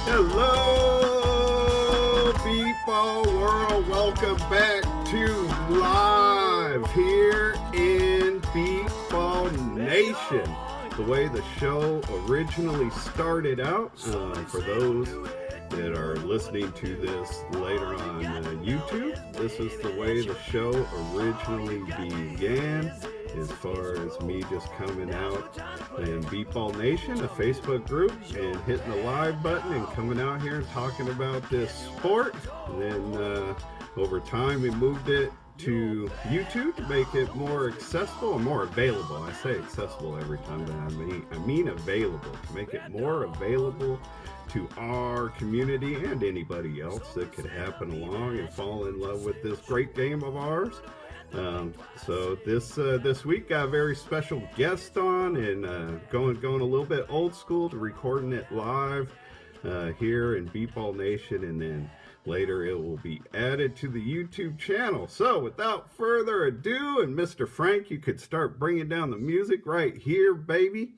Hello, Beepball world. Welcome back to Live here in Beepball Nation. The way the show originally started out, for those that are listening to this later on YouTube, this is the way the show originally began. As far as me just coming out in Beepball Nation, a Facebook group, and hitting the live button and coming out here and talking about this sport. And then over time we moved it to YouTube to make it more accessible or more available. I say accessible every time, but I mean available, to make it more available to our community and anybody else that could happen along and fall in love with this great game of ours. So this week got a very special guest on, and going a little bit old school to recording it live here in Beepball Nation, and then later it will be added to the YouTube channel. So without further ado, and Mr. Frank, you could start bringing down the music right here, baby.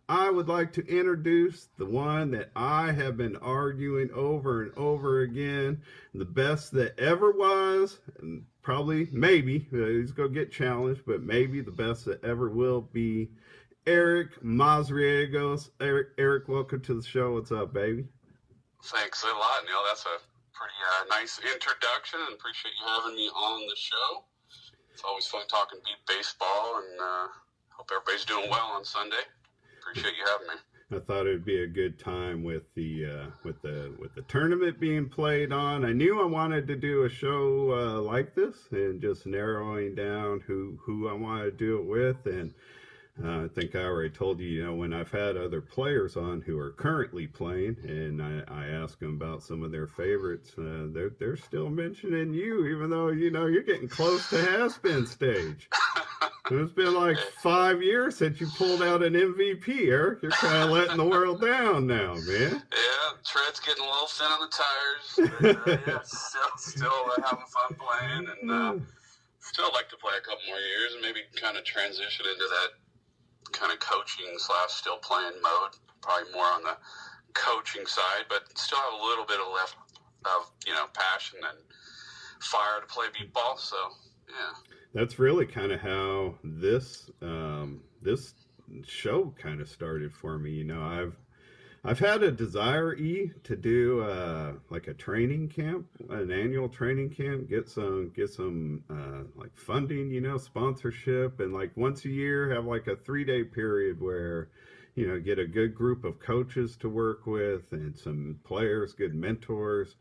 I would like to introduce the one that I have been arguing over and over again, the best that ever was, and probably, maybe, he's going to get challenged, but maybe the best that ever will be, Eric Mazariegos. Eric, welcome to the show. What's up, baby? Thanks a lot, Neil. That's a pretty nice introduction, and appreciate you having me on the show. It's always fun talking baseball, and hope everybody's doing well on Sunday. Appreciate you having me. I thought it would be a good time with the tournament being played on. I knew I wanted to do a show like this, and just narrowing down who I wanted to do it with. And I think I already told you, when I've had other players on who are currently playing, and I ask them about some of their favorites, they're still mentioning you, even though you're getting close to has-been stage. It's been like 5 years since you pulled out an MVP, Eric. You're kind of letting the world down now, man. Yeah, tread's getting a little thin on the tires. But, yeah, still having fun playing, and still like to play a couple more years and maybe kind of transition into that kind of coaching / still playing mode. Probably more on the coaching side, but still have a little bit of left of passion and fire to play Beepball. So yeah. That's really kind of how this show kind of started for me. I've had a desire to do like a training camp, an annual training camp, get some like funding, sponsorship, and like once a year have like a 3-day period where get a good group of coaches to work with and some players, good mentors.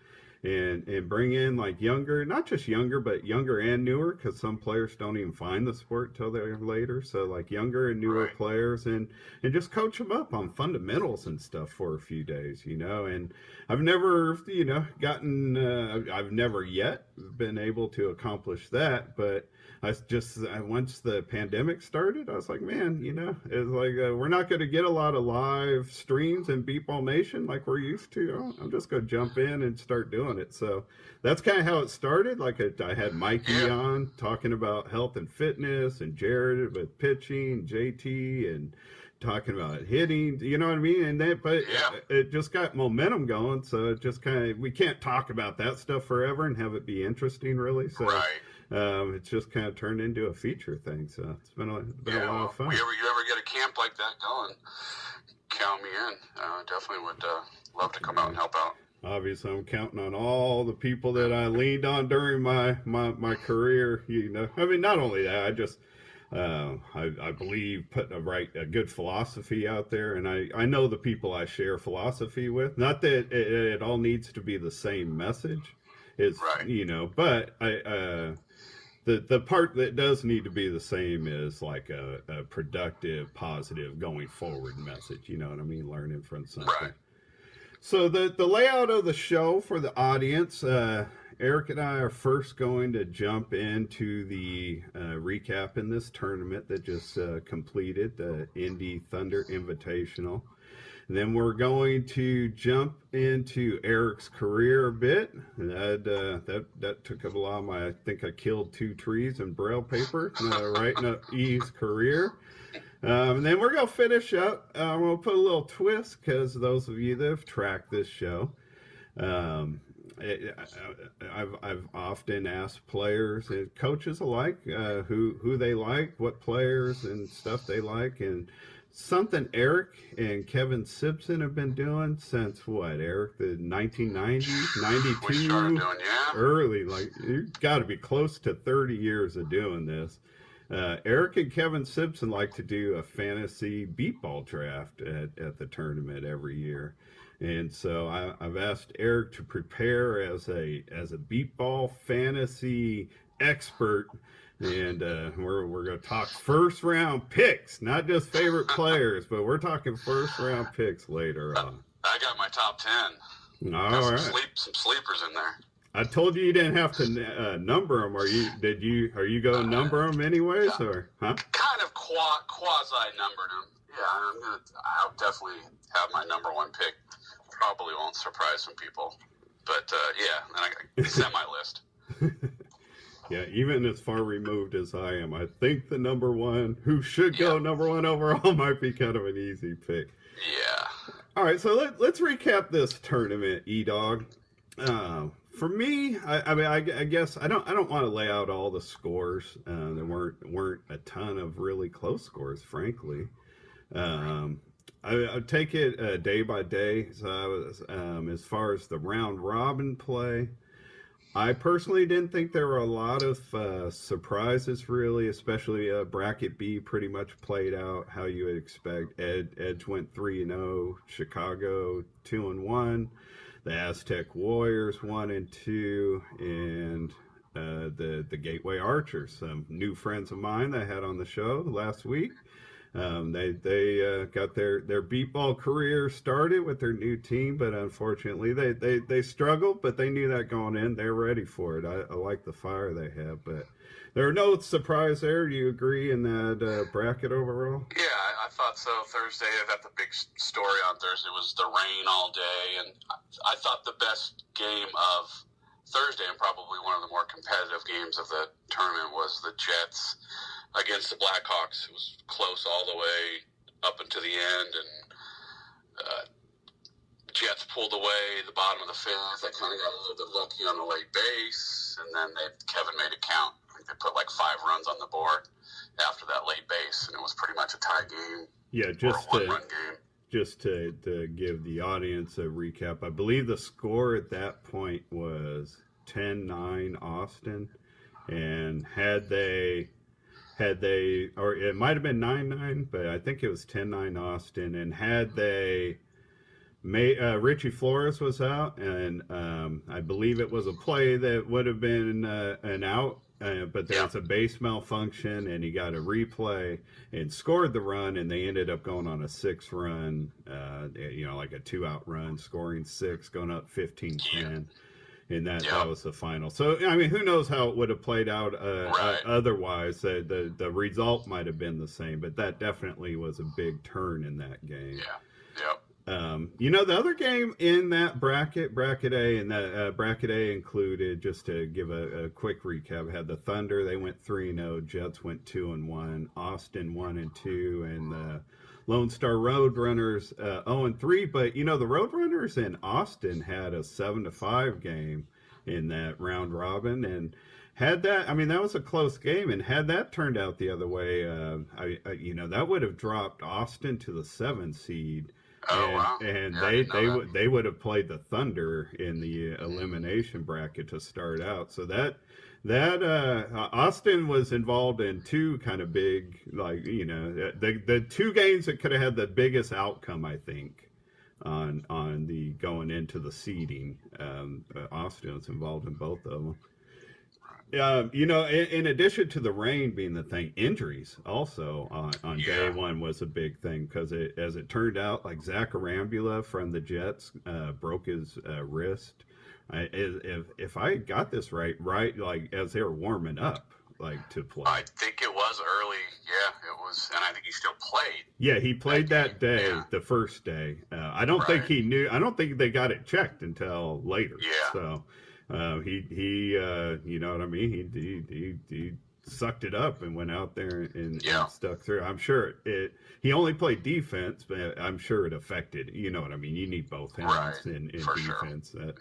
And bring in like younger, not just younger, but younger and newer, because some players don't even find the sport till they're later. So like younger and newer players, and just coach them up on fundamentals and stuff for a few days, And I've never, I've never yet been able to accomplish that, but once the pandemic started, I was like, man, it's like we're not going to get a lot of live streams in Beepball Nation like we're used to. I'm just going to jump in and start doing it. So that's kind of how it started. Like I had Mikey on talking about health and fitness, and Jared with pitching, JT, and talking about hitting, you know what I mean? And it just got momentum going. So it just we can't talk about that stuff forever and have it be interesting, really. So. It's just kind of turned into a feature thing, so it's been a lot of fun. You ever get a camp like that going, count me in. Definitely would love to come out and help out. Obviously, I'm counting on all the people that I leaned on during my career. I mean, not only that, I just I believe putting a good philosophy out there, and I know the people I share philosophy with. Not that it all needs to be the same message. It's but the part that does need to be the same is like a productive, positive, going forward message. You know what I mean? Learning from something. Right. So the layout of the show for the audience, Eric and I are first going to jump into the recap in this tournament that just completed, the Indy Thunder Invitational. And then we're going to jump into Eric's career a bit. That took a lot of I think I killed 2 trees in Braille paper, writing up E's career. And then we're going to finish up. We'll put a little twist because those of you that have tracked this show, um, I've often asked players and coaches alike who they like, what players and stuff they like, and something Eric and Kevin Simpson have been doing since what, Eric, the 1990s, We started 92, doing, yeah. early, like you've got to be close to 30 years of doing this. Eric and Kevin Simpson like to do a fantasy beepball draft at the tournament every year. And so I've asked Eric to prepare as a beepball fantasy expert, and we're going to talk first round picks, not just favorite players, but we're talking first round picks later on. I got my top 10. All got right. some sleepers in there. I told you didn't have to number them. Are you going to number them anyways, or huh? Kind of quasi numbered them. Yeah, I'll definitely have my number one pick. Probably won't surprise some people, but yeah, and I got semi list. Yeah, even as far removed as I am, I think the number one, who should go number one overall, might be kind of an easy pick. Yeah. All right, so let's recap this tournament, E-Dog. For me, I guess I don't want to lay out all the scores. There weren't a ton of really close scores, frankly. I take it day by day. So as far as the round robin play, I personally didn't think there were a lot of surprises, really, especially bracket B pretty much played out how you would expect. Edge went 3-0, Chicago 2-1, the Aztec Warriors 1-2, and the Gateway Archers, some new friends of mine that I had on the show last week. They got their beepball career started with their new team, but unfortunately they struggled, but they knew that going in. They're ready for it. I like the fire they have, but there are no surprise there. Do you agree in that bracket overall? Yeah, I thought so. Thursday, I thought the big story on Thursday was the rain all day, and I thought the best game of Thursday, and probably one of the more competitive games of the tournament, was the Jets against the Blackhawks. It was close all the way up into the end, and Jets pulled away the bottom of the fifth. They kind of got a little bit lucky on the late base, and then Kevin made it count. I think they put like 5 runs on the board after that late base, and it was pretty much a tie game. Yeah, just to give the audience a recap, I believe the score at that point was 10-9 Austin, and had they, or it might have been 9-9, but I think it was 10-9 Austin, and had they Richie Flores was out, and I believe it was a play that would have been an out, but there was a base malfunction, and he got a replay and scored the run, and they ended up going on a 6-run, like a 2-out run, scoring 6, going up 15-10. And that was the final. So, I mean, who knows how it would have played out otherwise. The result might have been the same, but that definitely was a big turn in that game. Yeah, yep. The other game in that bracket A, and that bracket A included, just to give a quick recap, had the Thunder. They went 3-0. Jets went 2-1. Austin 1-2, and the Lone Star Roadrunners 0-3. But the Roadrunners in Austin had a 7-5 game in that round robin, and had that, I mean, that was a close game, and had that turned out the other way, that would have dropped Austin to the 7 seed. And they would have played the Thunder in the elimination bracket to start out. So that Austin was involved in 2 kind of big, the 2 games that could have had the biggest outcome, I think, on the going into the seeding. Austin was involved in both of them. In addition to the rain being the thing, injuries also on day one was a big thing, because as it turned out, like Zach Arambula from the Jets broke his wrist. If I got this right, like as they were warming up, like to play. I think it was early. Yeah, it was, and I think he still played. Yeah, he played that day, the first day. I don't think he knew. I don't think they got it checked until later. Yeah. So. He you know what I mean? He sucked it up and went out there and Yeah. stuck through. I'm sure he only played defense, but I'm sure it affected. You know what I mean? You need both hands Right. in For defense. sure. That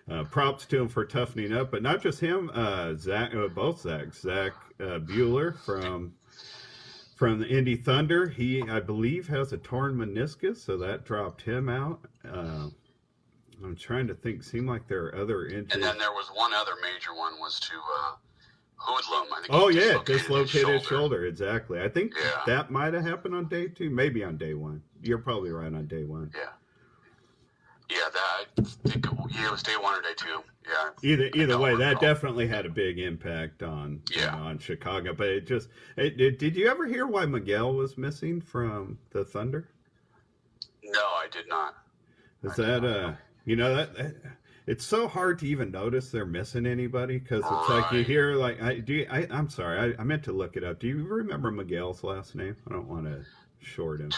Yeah. props to him for toughening up, but not just him. Both Zachs. Zach Bueller from the Indy Thunder. He, I believe, has a torn meniscus, so that dropped him out. I'm trying to think. Seemed like there are other injuries. And then there was one other major one was to Hoodlum. I think. Oh he yeah, dislocated his shoulder. Exactly. I think Yeah. that might have happened on day 2, maybe on day 1. You're probably right on day 1. Yeah. Yeah, that I think it was day 1 or day 2. Yeah. Either way, that definitely had a big impact on on Chicago. But did you ever hear why Miguel was missing from the Thunder? No, I did not. Is that you know that it's so hard to even notice they're missing anybody because it's like you hear like I'm sorry, I meant to look it up. Do you remember Miguel's last name? I don't want to short him.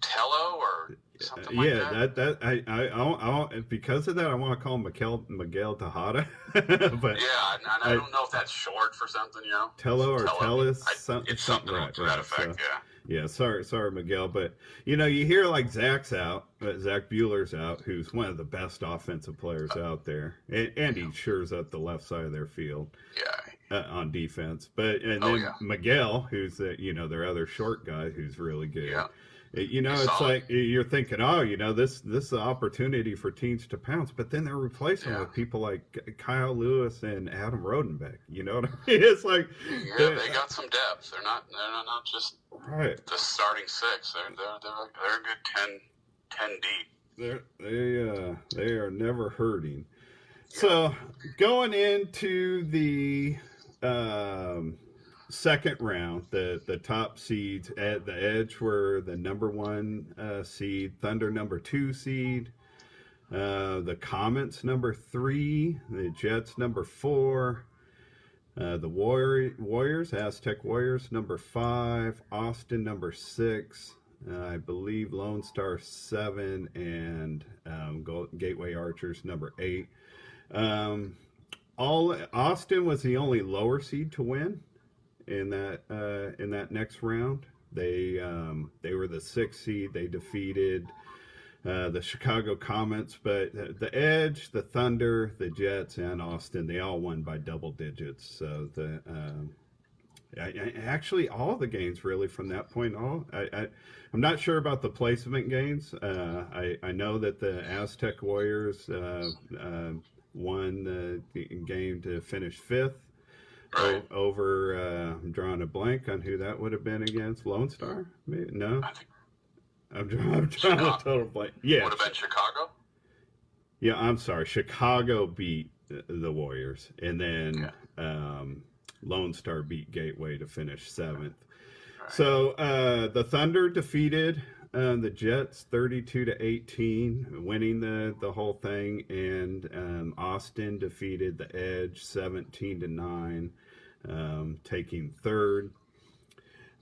Tello or something like that. that I because of that I want to call him Miguel Tejada. But yeah, and I don't know if that's short for something, you know. Tello or Tellis, it's something right, to that effect. So, yeah, sorry, Miguel, but you know you hear like Zach's out, Zach Bueller's out, who's one of the best offensive players out there, and he shores up the left side of their field. On defense, but then Miguel, who's their other short guy, who's really good. Yeah. You know, it's like you're thinking, oh, you know, this is an opportunity for teams to pounce, but then they're replacing with people like Kyle Lewis and Adam Rodenbeck. You know what I mean? It's like they got some depth. They're not just the starting 6. They're a good 10 deep. They are never hurting. Yeah. So going into the second round, the top seeds at the edge were the number 1 seed, Thunder number 2 seed, the Comets number 3, the Jets number 4, the Warriors, Aztec Warriors number 5, Austin number 6, I believe Lone Star 7, and Gateway Archers number 8. Austin was the only lower seed to win in that next round. They were the 6th seed. They defeated the Chicago Comets, but the Edge, the Thunder, the Jets, and Austin, they all won by double digits. So actually all the games really from that point on. I'm not sure about the placement games. I know that the Aztec Warriors won the game to finish 5th. Right. Over, I'm drawing a blank on who that would have been against. Lone Star? Maybe? No? I'm drawing a total blank. Yeah. Would have been Chicago? Yeah, I'm sorry. Chicago beat the Warriors. And then Lone Star beat Gateway to finish 7th. Right. So the Thunder defeated the Jets 32-18, winning the whole thing, and Austin defeated the Edge 17-9, taking 3rd.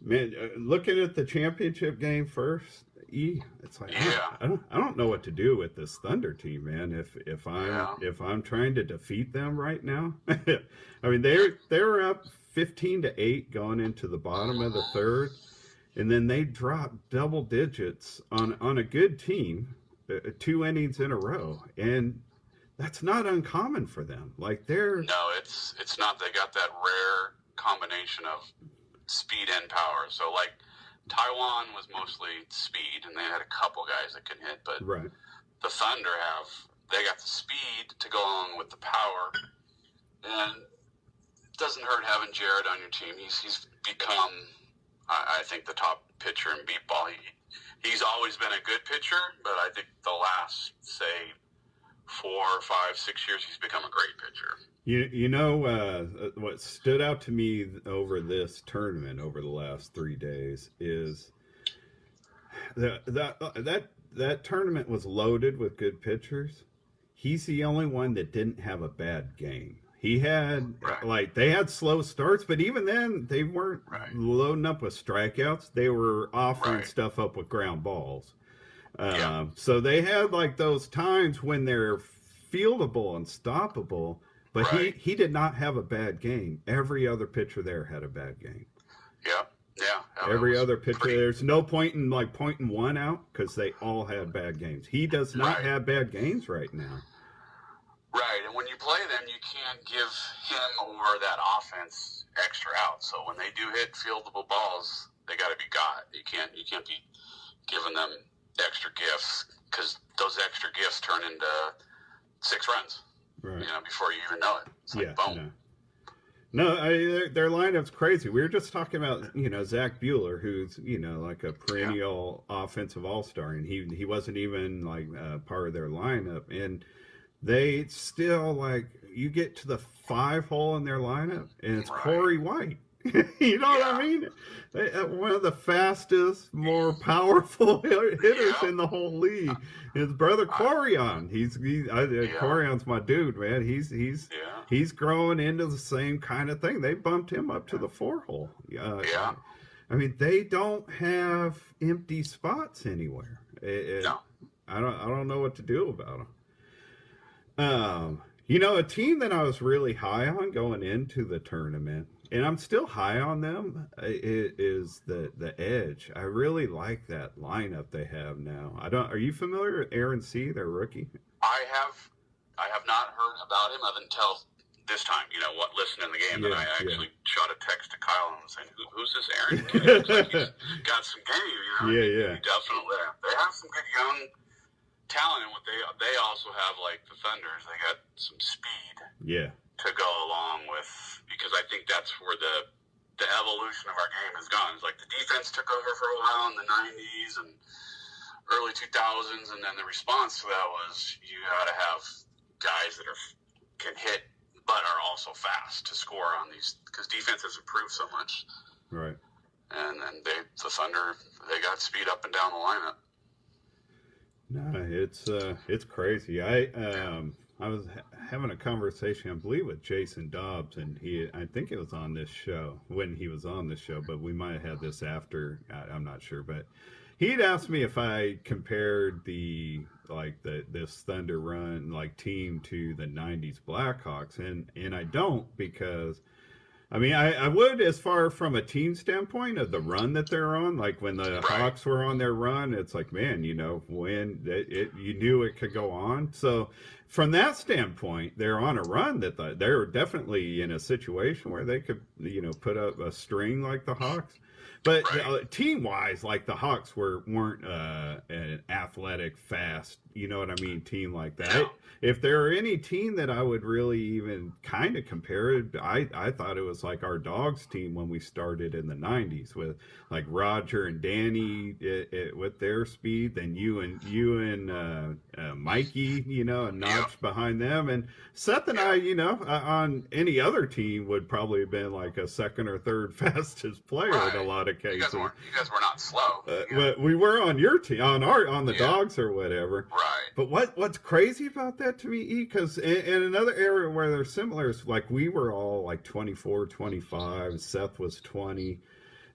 Man, looking at the championship game first, it's like I don't know what to do with this Thunder team, man. If I'm trying to defeat them right now, I mean they're up 15-8 going into the bottom of the 3rd. And then they dropped double digits on a good team, 2 innings in a row, and that's not uncommon for them. Like it's not. They got that rare combination of speed and power. So like Taiwan was mostly speed, and they had a couple guys that can hit, but the Thunder they got the speed to go along with the power, and it doesn't hurt having Jared on your team. He's become, I think, the top pitcher in Beepball. He's always been a good pitcher, but I think the last, say, 4, 5, 6 years, he's become a great pitcher. You know what stood out to me over this tournament over the last 3 days is that tournament was loaded with good pitchers. He's the only one that didn't have a bad game. He had they had slow starts, but even then they weren't loading up with strikeouts. They were offering stuff up with ground balls. So they had like those times when they're fieldable and stoppable, But he did not have a bad game. Every other pitcher there had a bad game. Yeah. Every other pitcher, there's no point in like pointing one out because they all had bad games. He does not have bad games right now. Right, and when you play them, you can't give him or that offense extra out. So when they do hit fieldable balls, they got to be got. You can't be giving them extra gifts because those extra gifts turn into 6 runs. Right. You know, before you even know it. It's like boom. No, their lineup's crazy. We were just talking about, Zach Buehler, who's, like a perennial offensive all-star, and he wasn't even like part of their lineup. And they still, like, you get to the 5 hole in their lineup, and it's Corey White. You know what I mean? One of the fastest, more powerful hitters in the whole league. His brother Corian. Corian's my dude, man. He's growing into the same kind of thing. They bumped him up to the 4 hole. I mean, they don't have empty spots anywhere. No. I don't know what to do about them. A team that I was really high on going into the tournament, and I'm still high on them, is the Edge. I really like that lineup they have now. Are you familiar with Aaron C., their rookie? I have not heard about him until this time, listening in the game. And I actually shot a text to Kyle and saying, who's this Aaron kid? Looks like he's got some game, Yeah. He definitely. They have some good young talent, and what they also have, like the Thunders, they got some speed to go along with, because I think that's where the evolution of our game has gone. It's like the defense took over for a while in the 90s and early 2000s, and then the response to that was you got to have guys that can hit but are also fast to score on these, because defense has improved so much. Right. And then the Thunder, they got speed up and down the lineup. No, it's crazy. I was having a conversation, I believe, with Jason Dobbs, and I think it was on this show, when he was on this show, but we might have had this after, I'm not sure, but he'd asked me if I compared this Thunder run team to the 90s Blackhawks, and I don't, because I mean, I would, as far from a team standpoint of the run that they're on, like when the Hawks were on their run, it's like, man, when you knew it could go on. So from that standpoint, they're on a run that they're definitely in a situation where they could, put up a string like the Hawks. But team-wise, like the Hawks weren't an athletic, fast, team like that. No. If there are any team that I would really even kind of compare it, I thought it was like our Dogs team when we started in the 90s with like Roger and Danny with their speed, then you and Mikey, a notch behind them, and Seth and I, on any other team would probably have been like a second or third fastest player in a lot of cases. You guys were not slow. But we were on your team, on the Dogs or whatever. Right. But what's crazy about that to me, because in another area where they're similar is like we were all like 24, 25, Seth was 20.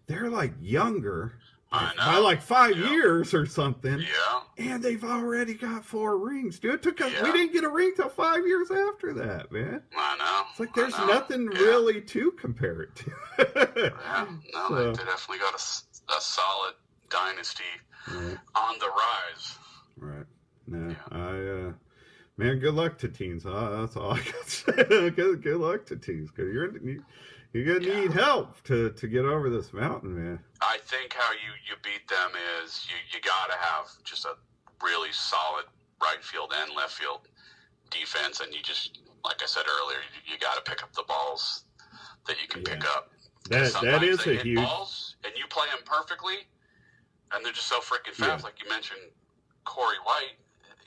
They're like younger by like 5 years or something. Yeah. And they've already got 4 rings, dude. It took us, we didn't get a ring till 5 years after that, man. I know. It's like there's nothing really to compare it to. They definitely got a solid dynasty on the rise. Right. No, man, good luck to teams. That's all I got to say. Good luck to teams, because you're gonna need help to get over this mountain, man. I think how you beat them is you got to have just a really solid right field and left field defense, and you just, like I said earlier, you got to pick up the balls that you can pick up. That is a huge balls, and you play them perfectly, and they're just so freaking fast. Like you mentioned, Corey White.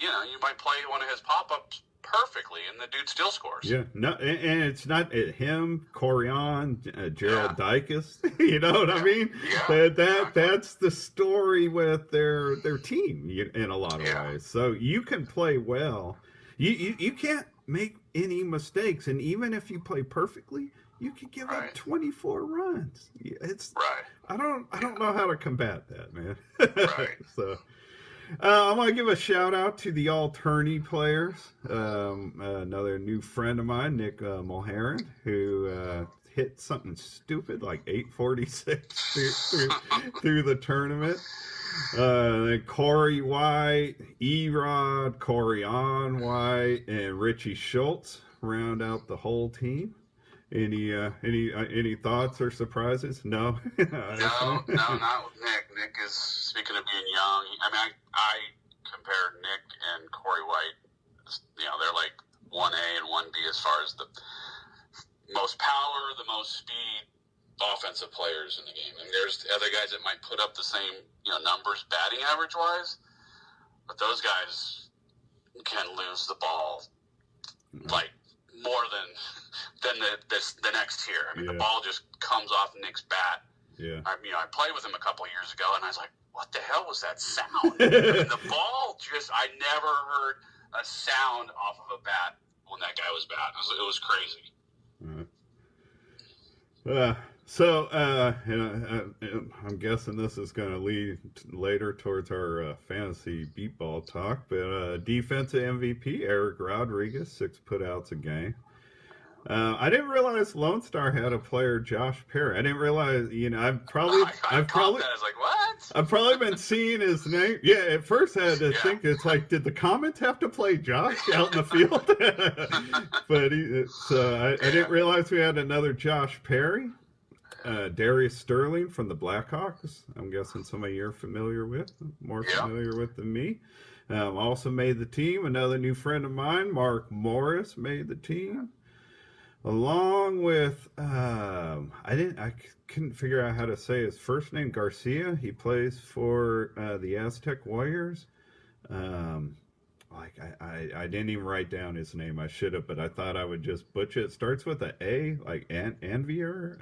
You might play one of his pop-ups perfectly, and the dude still scores. Yeah, no, and it's not him, Corian, Gerald Dykes. You know what I mean? Yeah, that's the story with their team in a lot of ways. So you can play well. You can't make any mistakes, and even if you play perfectly, you could give up 24 runs. It's I don't know how to combat that, man. Right. So. I want to give a shout out to the all-tourney players. Another new friend of mine, Nick Mulheron, who hit something stupid like 846 through the tournament. Then Corey White, Erod, Corey On White, and Richie Schultz round out the whole team. Any thoughts or surprises? No. No, not with Nick. Nick is, speaking of being young, I mean, I compare Nick and Corey White, they're like 1A and 1B as far as the most power, the most speed offensive players in the game. I mean, there's other guys that might put up the same, numbers batting average wise, but those guys can lose the ball like more than the next tier. I mean, the ball just comes off Nick's bat. Yeah. I played with him a couple of years ago, and I was like, what the hell was that sound? I mean, the ball I never heard a sound off of a bat when that guy was batting. It was crazy. I'm guessing this is going to lead later towards our fantasy beepball talk, but defensive MVP Eric Rodriguez, 6 putouts a game. I didn't realize Lone Star had a player, Josh Perry. I didn't realize, I've probably been seeing his name. Yeah, at first I had to think, it's like, did the Comets have to play Josh out in the field? But I didn't realize we had another Josh Perry. Darius Sterling from the Blackhawks. I'm guessing somebody you're familiar with, familiar with than me. Also made the team. Another new friend of mine, Mark Morris, made the team. Along with I couldn't figure out how to say his first name, Garcia. He plays for the Aztec Warriors. I didn't even write down his name. I should have, but I thought I would just butcher it. It starts with an A, like Anviar.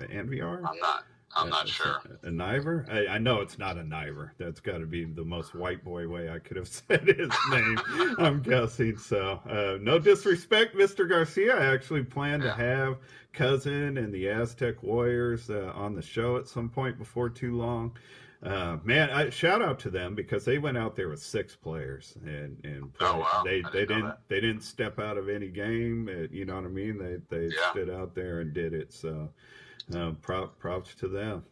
I'm not sure. A Niver? I know it's not a Niver. That's got to be the most white boy way I could have said his name. I'm guessing so. No disrespect, Mr. Garcia. I actually plan to have Cousin and the Aztec Warriors on the show at some point before too long. Shout out to them because they went out there with 6 players and played. Oh, wow. They didn't step out of any game. You know what I mean? They stood out there and did it. So. Props to them.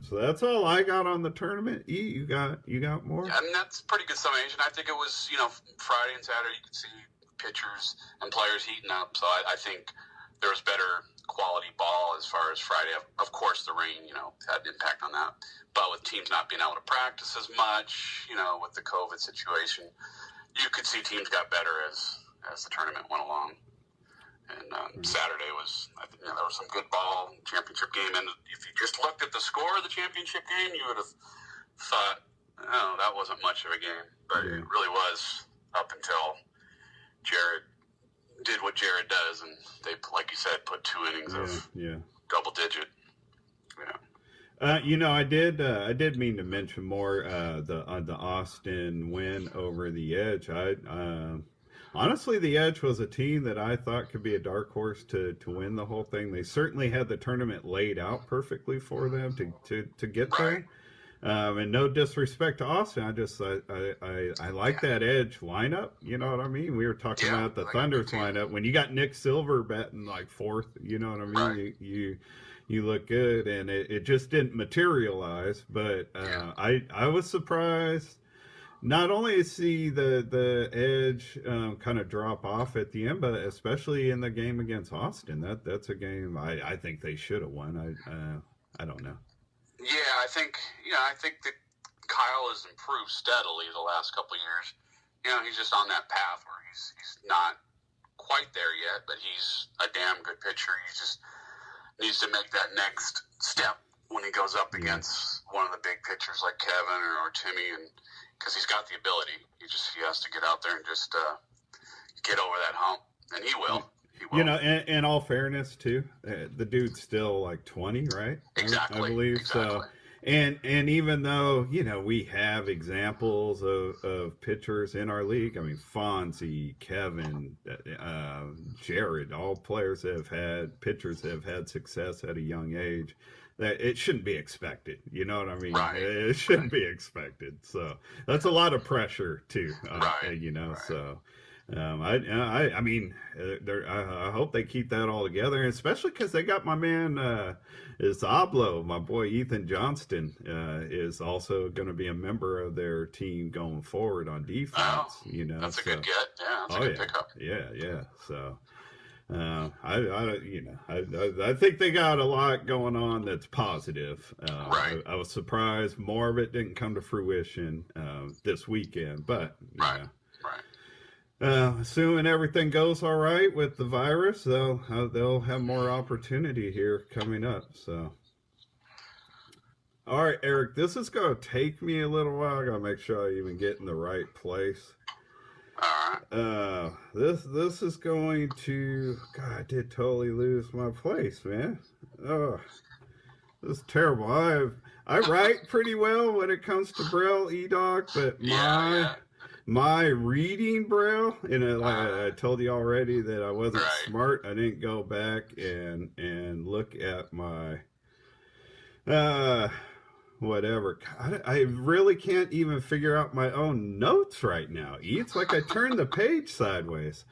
So that's all I got on the tournament. You got more? Yeah, I mean, that's pretty good summation. I think it was, Friday and Saturday you could see pitchers and players heating up. So I think there was better quality ball as far as Friday. Of course, the rain, had an impact on that. But with teams not being able to practice as much, with the COVID situation, you could see teams got better as the tournament went along. And Saturday was, I think, there was some good ball, championship game. And if you just looked at the score of the championship game, you would have thought, oh, that wasn't much of a game. But it really was up until Jared did what Jared does. And they, like you said, put 2 innings of double digit. I did mean to mention more the Austin win over the Edge. Honestly, the Edge was a team that I thought could be a dark horse to win the whole thing. They certainly had the tournament laid out perfectly for them to get there. And no disrespect to Austin, I like that Edge lineup. You know what I mean? We were talking about the Thunder's lineup. When you got Nick Silver batting like 4th, you know what I mean? Right. You look good, and it just didn't materialize. But I was surprised. Not only to see the Edge kind of drop off at the end, but especially in the game against Austin. That's a game I think they should have won. I don't know. Yeah, I think that Kyle has improved steadily the last couple of years. He's just on that path where he's not quite there yet, but he's a damn good pitcher. He just needs to make that next step when he goes up against one of the big pitchers like Kevin or Timmy, and because he's got the ability. He has to get out there and just get over that hump, and he will. In all fairness, too, the dude's still like 20, right? Exactly. I believe so. And even though we have examples of pitchers in our league, I mean Fonzie, Kevin, Jared, all pitchers that have had success at a young age. that it shouldn't be expected. You know what I mean? Right. It shouldn't be expected. So that's a lot of pressure too. Right. You know, Right. so. I mean, I hope they keep that all together, especially because they got my man, is Oblo, my boy Ethan Johnston, is also going to be a member of their team going forward on defense. Oh, You know, that's a so, good get. Yeah, that's a good pickup. yeah. So, I think they got a lot going on that's positive. Right. I was surprised more of it didn't come to fruition this weekend, but you Right. know. Right. Assuming everything goes all right with the virus, they'll have more opportunity here coming up. So, all right, Eric, this is going to take me a little while. I got to make sure I even get in the right place. All right. This is going to. God, I did totally lose my place, man. Oh, this is terrible. I write pretty well when it comes to Braille, E-Dog, but my reading Braille, and like I told you already that I wasn't smart. I didn't go back and look at my whatever. I really can't even figure out my own notes right now. It's like I turned the page sideways.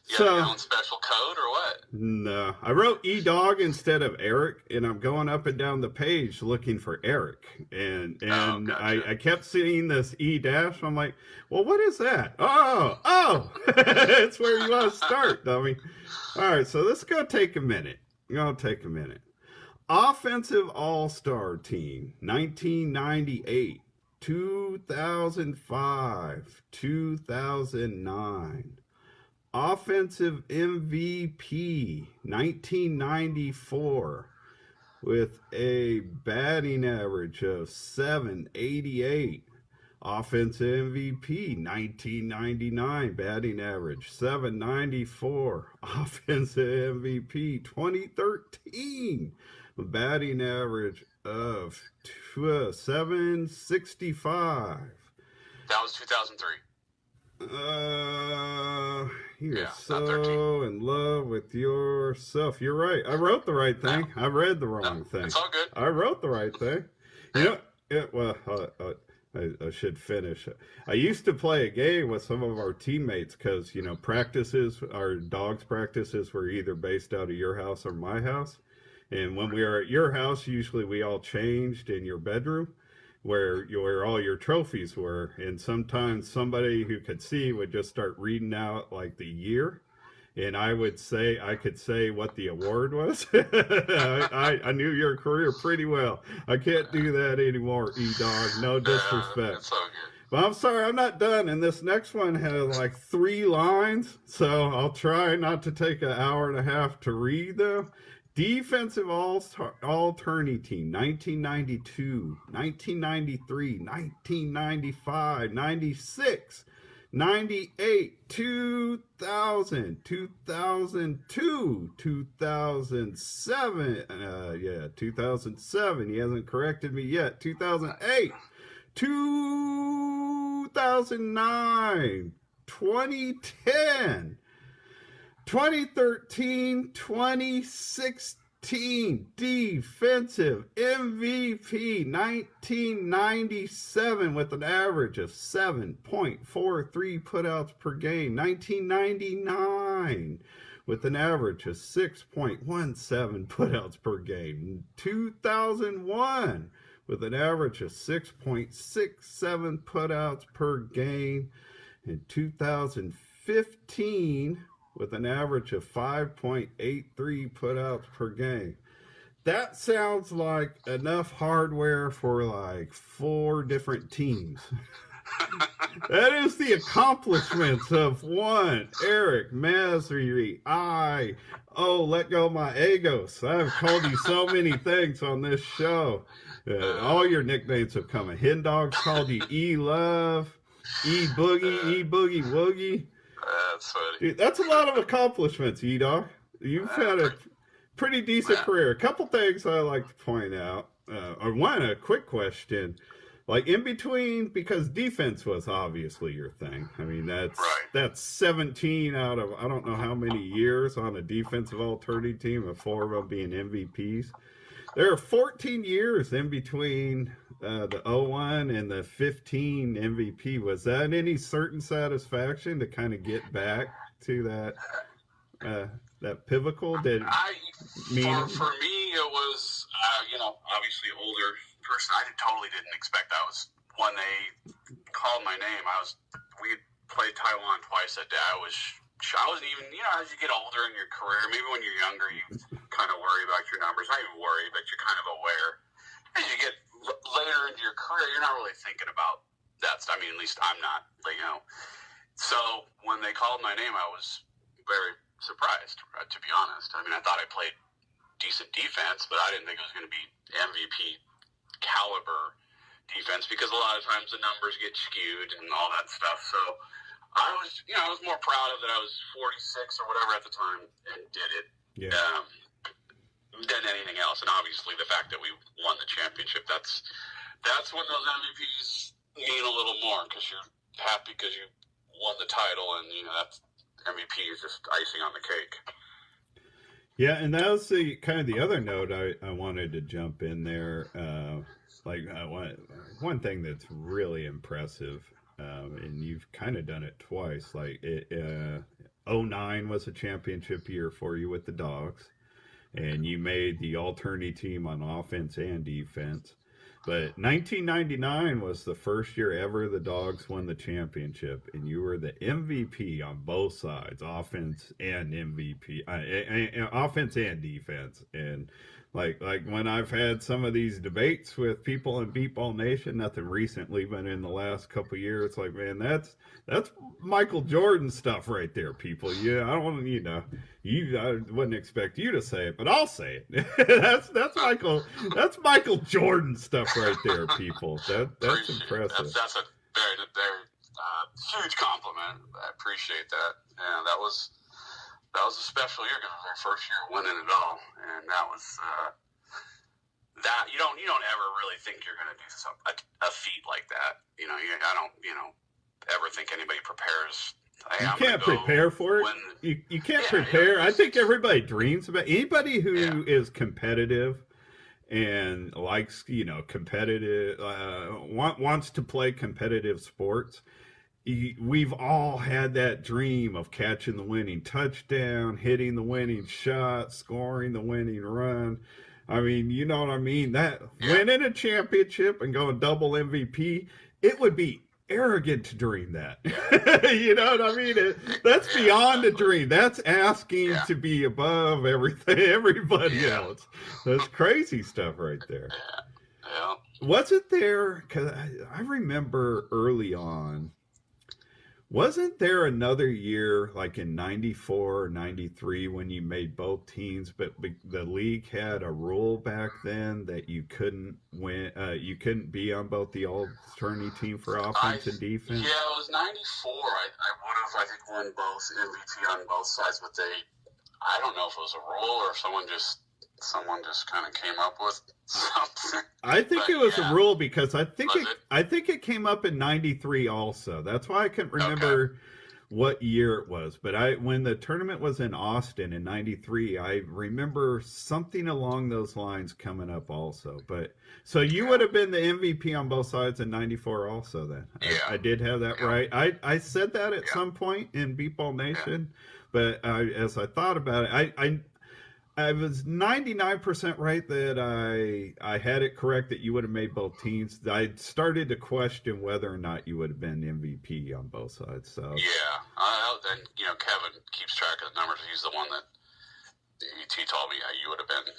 You have your own special code or what? No, I wrote E-Dog instead of Eric, and I'm going up and down the page looking for Eric, and gotcha. I kept seeing this E-dash. I'm like, well, what is that? Oh, it's where you want to start, dummy. All right, so this is gonna take a minute. Offensive All-Star Team, 1998, 2005, 2009. Offensive MVP, 1994, with a batting average of 788. Offensive MVP, 1999, batting average 794. Offensive MVP, 2013, batting average of 765. That was 2003. You're so in love with yourself. You're right. I wrote the right thing. I read the wrong thing. It's all good. I wrote the right thing. You know, I should finish. I used to play a game with some of our teammates because, you know, our dogs' practices were either based out of your house or my house. And when we were at your house, usually we all changed in your bedroom where all your trophies were, and sometimes somebody who could see would just start reading out like the year, and I could say what the award was. I knew your career pretty well. I can't do that anymore, E-Dog. No disrespect. It's all good. But I'm sorry, I'm not done. And this next one has like 3 lines, so I'll try not to take an hour and a half to read them. Defensive all-tourney team, 1992, 1993, 1995, 96, 98, 2000, 2002, 2007, 2007, he hasn't corrected me yet, 2008, 2009, 2010, 2013, 2016, defensive MVP, 1997 with an average of 7.43 putouts per game, 1999 with an average of 6.17 putouts per game, 2001 with an average of 6.67 putouts per game, in 2015 with an average of 5.83 putouts per game. That sounds like enough hardware for like 4 different teams. That is the accomplishments of one Eric Mazariegos. Let go my egos. I've called you so many things on this show. All your nicknames have come. Hen Dog's called you E-Love, E-Boogie, E-Boogie Woogie. That's funny. Dude, that's a lot of accomplishments, E-Dog. You've had a pretty decent career. A couple things I like to point out. A quick question. Like in between, because defense was obviously your thing. I mean, that's 17 out of I don't know how many years on a defensive all-tourney team, and 4 of them being MVPs. There are 14 years in between the 01 and the 15 MVP. Was that any certain satisfaction to kind of get back to uh, that pivotal? Did it I mean? for me it was obviously older person. I totally didn't expect that was when they called my name. We had played Taiwan twice that day. I wasn't even, as you get older in your career, maybe when you're younger, you kind of worry about your numbers. Not even worry, but you're kind of aware. As you get later into your career, you're not really thinking about that stuff. I mean, at least I'm not, So when they called my name, I was very surprised, to be honest. I mean, I thought I played decent defense, but I didn't think it was going to be MVP caliber defense because a lot of times the numbers get skewed and all that stuff. So I was more proud of that I was 46 or whatever at the time and did it than anything else. And obviously the fact that we won the championship, that's when those MVPs mean a little more because you're happy because you won the title, and that's MVP is just icing on the cake. Yeah, and that was the kind of the other note I wanted to jump in there. One thing that's really impressive, and you've kind of done it twice. 09 was a championship year for you with the Dogs, and you made the all-tourney team on offense and defense. But 1999 was the first year ever the Dogs won the championship, and you were the MVP on both sides, offense and offense and defense. And like when I've had some of these debates with people in Beepball Nation, nothing recently, but in the last couple of years, it's like, man, that's Michael Jordan stuff right there, people. Yeah, I don't want to, I wouldn't expect you to say it, but I'll say it. That's Michael Jordan stuff right there, people. That's impressive. That's a very, very huge compliment. I appreciate that. And that was a special year because it was our first year winning it all, and that was that you don't ever really think you're going to do a feat like that. I don't ever think anybody prepares. You can't prepare for it. You can't prepare. I think everybody dreams about anybody who is competitive and likes, competitive, wants to play competitive sports. We've all had that dream of catching the winning touchdown, hitting the winning shot, scoring the winning run. I mean, you know what I mean? Winning a championship and going double MVP, it would be arrogant to dream that. You know what I mean? That's beyond a dream. That's asking to be above everybody else. That's crazy stuff right there. Yeah. Wasn't there, because I remember early on, wasn't there another year like in 94 or 93 when you made both teams, but the league had a rule back then that you couldn't win, you couldn't be on both the all-tourney team for offense and defense? Yeah, it was 94. I would have, I think, won both MVP on both sides, but I don't know if it was a rule or if someone just kind of came up with something. I think it was a rule because I think it came up in 93 also. That's why I couldn't remember what year it was. But when the tournament was in Austin in 93, I remember something along those lines coming up also. But so you would have been the MVP on both sides in 94 also then. Yeah. I did have that right. I said that at some point in Beepball Nation, but as I thought about it, I was 99% right that I had it correct that you would have made both teams. I started to question whether or not you would have been MVP on both sides. So yeah, and Kevin keeps track of the numbers. He's the one that he told me you would have been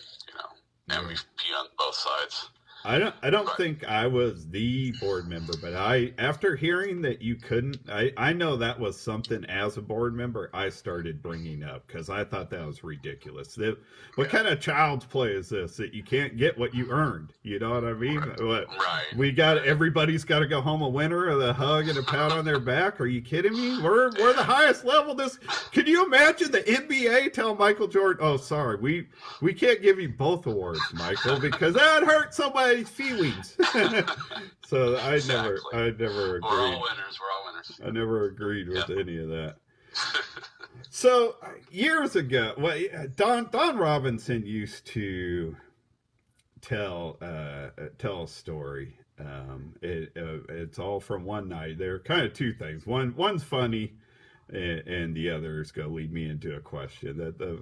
MVP on both sides. I don't think I was the board member, but after hearing that you couldn't, I know that was something as a board member I started bringing up because I thought that was ridiculous. What kind of child's play is this that you can't get what you earned? You know what I mean? Right. Everybody's got to go home a winner with a hug and a pat on their back. Are you kidding me? We're the highest level. Can you imagine the NBA tell Michael Jordan, "Oh, sorry, we can't give you both awards, Michael, because that hurt somebody's feelings." So I never agreed. We're all winners. I never agreed with any of that. So years ago, Don Robinson used to tell a story. It's all from one night. There are kind of two things. One's funny, and the other is going to lead me into a question.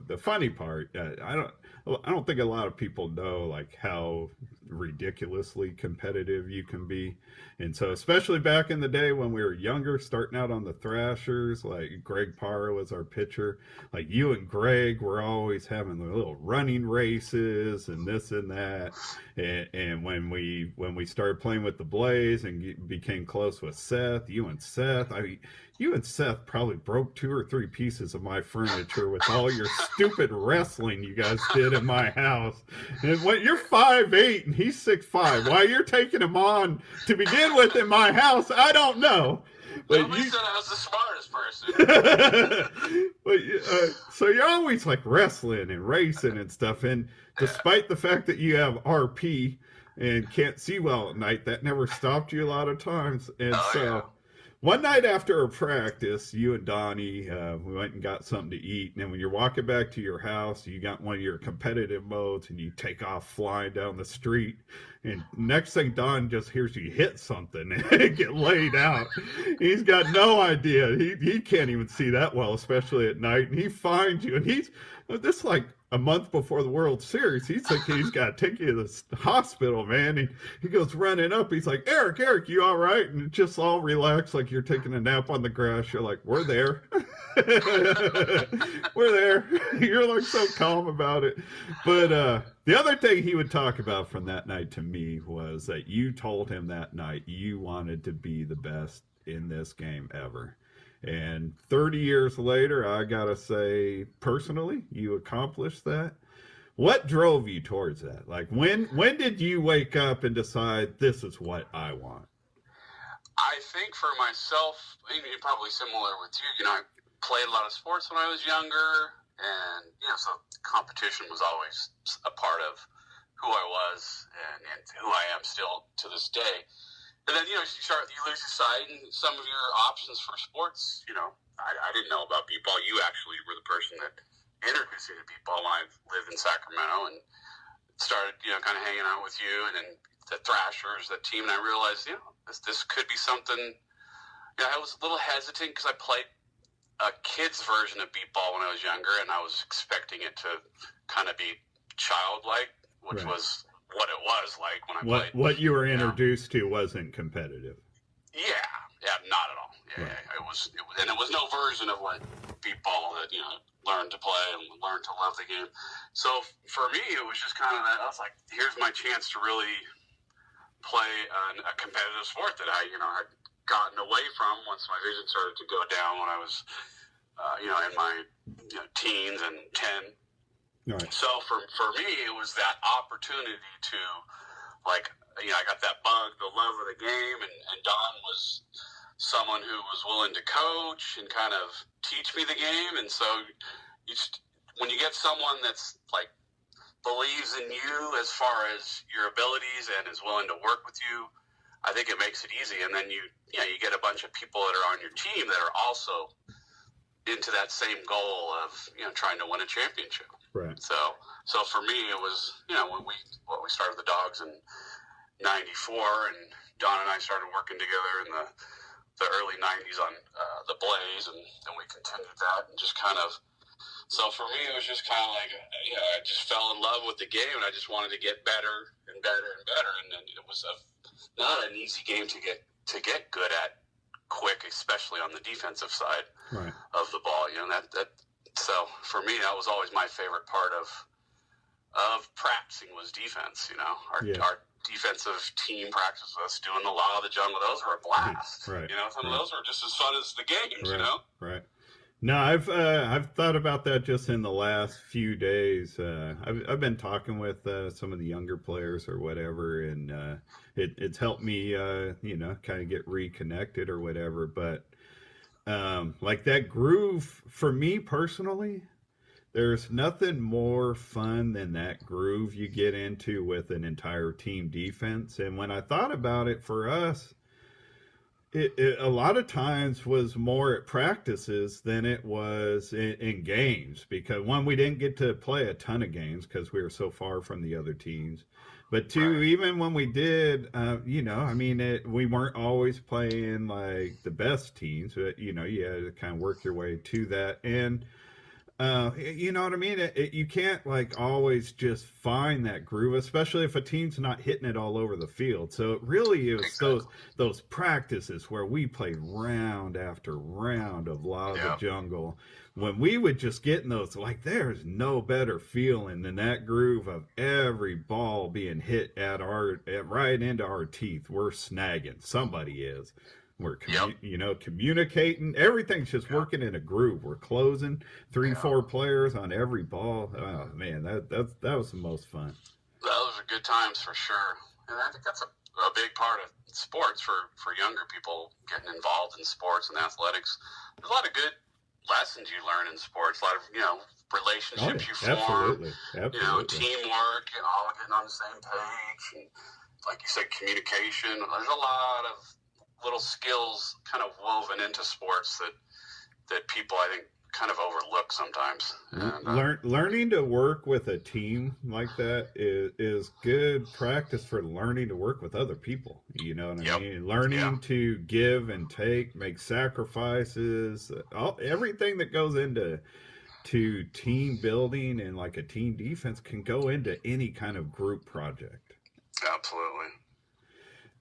The funny part, I don't think a lot of people know like how ridiculously competitive you can be, and so especially back in the day when we were younger, starting out on the Thrashers, like Greg Parr was our pitcher. Like you and Greg were always having the little running races and this and that. And when we started playing with the Blaze and became close with Seth, you and Seth probably broke 2 or 3 pieces of my furniture with all your stupid wrestling you guys did in my house. And when you're 5'8" and he's 6'5", why you're taking him on to begin with in my house, I don't know. But nobody said I was the smartest person. but so you're always like wrestling and racing and stuff. And despite the fact that you have RP and can't see well at night, that never stopped you a lot of times. And one night after a practice, you and Donnie, we went and got something to eat. And then when you're walking back to your house, you got one of your competitive modes and you take off flying down the street. And next thing, Don just hears you hit something and get laid out. He's got no idea. He can't even see that well, especially at night. And he finds you. And he's this like a month before the World Series. He's like, he's got to take you to the hospital, man. And he goes running up. He's like, Eric, you all right? And just all relaxed, like you're taking a nap on the grass. You're like, we're there. We're there. You're like so calm about it. But the other thing he would talk about from that night to me was that you told him that night you wanted to be the best in this game ever. And 30 years later, I gotta say, personally, you accomplished that. What drove you towards that? Like, when did you wake up and decide this is what I want? I think for myself, probably similar with you. I played a lot of sports when I was younger, and so competition was always a part of who I was and who I am still to this day. And then, you lose your sight and some of your options for sports. I didn't know about Beepball. You actually were the person that introduced me to Beepball when I lived in Sacramento and started, kind of hanging out with you and then the Thrashers, the team. And I realized, this could be something. I was a little hesitant because I played a kid's version of Beepball when I was younger, and I was expecting it to kind of be childlike, which was what it was like when I played. What you were introduced to wasn't competitive. Yeah, not at all. Yeah, it was, and it was no version of like Beepball that learned to play and learned to love the game. So for me, it was just kind of that. I was like, here's my chance to really play a competitive sport that I had gotten away from once my vision started to go down when I was in my teens and 10. Right. So for me, it was that opportunity to, I got that bug, the love of the game, and Don was someone who was willing to coach and kind of teach me the game. And so when you get someone that's believes in you as far as your abilities and is willing to work with you, I think it makes it easy. And then you get a bunch of people that are on your team that are also into that same goal of trying to win a championship. Right. So for me, it was when we started the Dogs in '94, and Don and I started working together in the early '90s on the Blaze, and then we continued that, and just kind of. So for me, it was just kind of like I just fell in love with the game, and I just wanted to get better and better and better, and then it was not an easy game to get good at quick, especially on the defensive side of the ball. So for me, that was always my favorite part of practicing was defense. Our defensive team practice with us doing the Law of the Jungle. Those were a blast. Right. Some of those were just as fun as the games. Right. No, I've thought about that just in the last few days. I've been talking with some of the younger players or whatever, and it's helped me kind of get reconnected or whatever. But like that groove for me personally, there's nothing more fun than that groove you get into with an entire team defense. And when I thought about it for us, it a lot of times was more at practices than it was in games, because one, we didn't get to play a ton of games because we were so far from the other teams. But two, Right. even when we did, I mean, we weren't always playing like the best teams. But, you had to kind of work your way to that, and you know what I mean? You can't like always just find that groove, especially if a team's not hitting it all over the field. So it really is those Exactly. those practices where we played round after round of Law of the Yep. Jungle. When we would just get in those, like there's no better feeling than that groove of every ball being hit right into our teeth. We're snagging. Somebody is. We're Yep. communicating. Everything's just Yep. working in a groove. We're closing three, Yep. four players on every ball. Oh man, that was the most fun. Those are good times for sure. And I think that's a big part of sports for younger people getting involved in sports and athletics. There's a lot of good lessons you learn in sports, a lot of, Oh relationships yeah, you form, absolutely, absolutely. teamwork, all getting on the same page. And like you said, communication. There's a lot of little skills kind of woven into sports that people, I think, kind of overlook sometimes. And Learning to work with a team like that is good practice for learning to work with other people. You know what I yep, mean? yeah, Learning to give and take, make sacrifices, everything that goes into team building and like a team defense can go into any kind of group project. absolutely.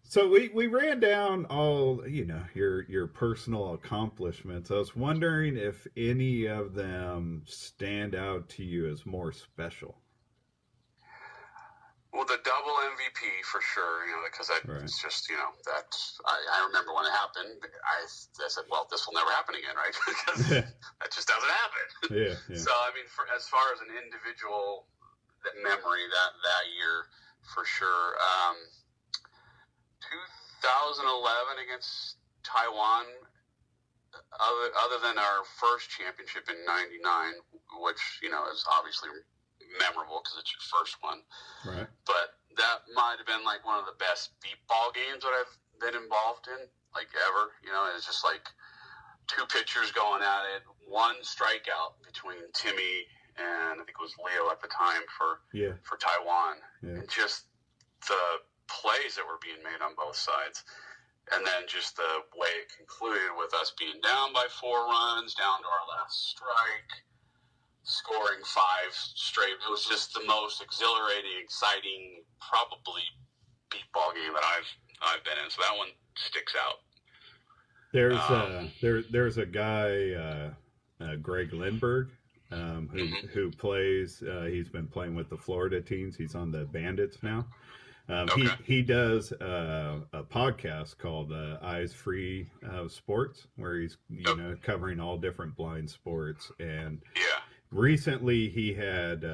So we ran down all your personal accomplishments. I was wondering if any of them stand out to you as more special. Well, the double MVP for sure, because Right. it's just, I remember when it happened, I said, well, this will never happen again, right? Because Yeah. that just doesn't happen. Yeah. So, I mean, as far as an individual memory that year, for sure, 2011 against Taiwan, other than our first championship in '99, which is obviously memorable because it's your first one. Right. But that might have been like one of the best Beepball games that I've been involved in, like ever. It's just like two pitchers going at it, one strikeout between Timmy and I think it was Leo at the time for Taiwan, and just the plays that were being made on both sides. And then just the way it concluded with us being down by 4 runs, down to our last strike, scoring 5 straight. It was just the most exhilarating, exciting, probably Beepball game that I've been in. So that one sticks out. There's a guy, Greg Lindbergh, who plays. He's been playing with the Florida teams. He's on the Bandits now. Okay. He does a podcast called Eyes Free Sports, where he's covering all different blind sports. And recently he had